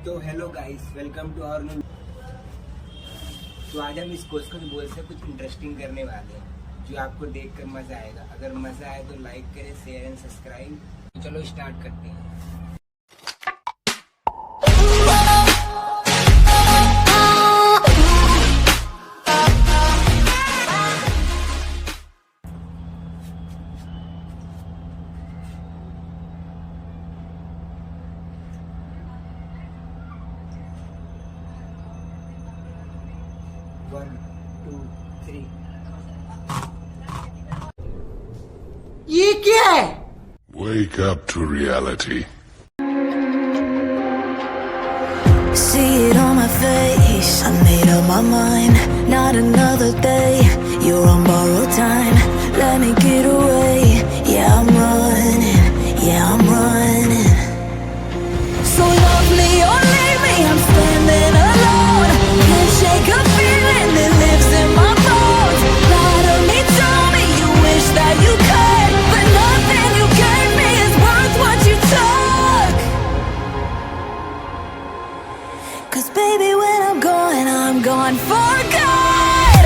तो hello guys, welcome to our new. तो आज हम इस क्वेश्चन बोल से कुछ इंटरेस्टिंग करने वाले हैं जो आपको देखकर मजा आएगा। अगर मजा आए तो लाइक करें, शेयर एंड सब्सक्राइब। तो चलो स्टार्ट करते हैं। One, two, three. ये क्या है? Wake up to reality. See it on my face, I made up my mind. Not another day, you're on borrowed time. Let me get away, yeah I'm running. So love me or leave me, I'm standing alone. Can't shake a feeling that lives in my bones. Lie to me, tell me you wish that you could, but nothing you gave me is worth what you took. 'Cause baby when I'm gone for good.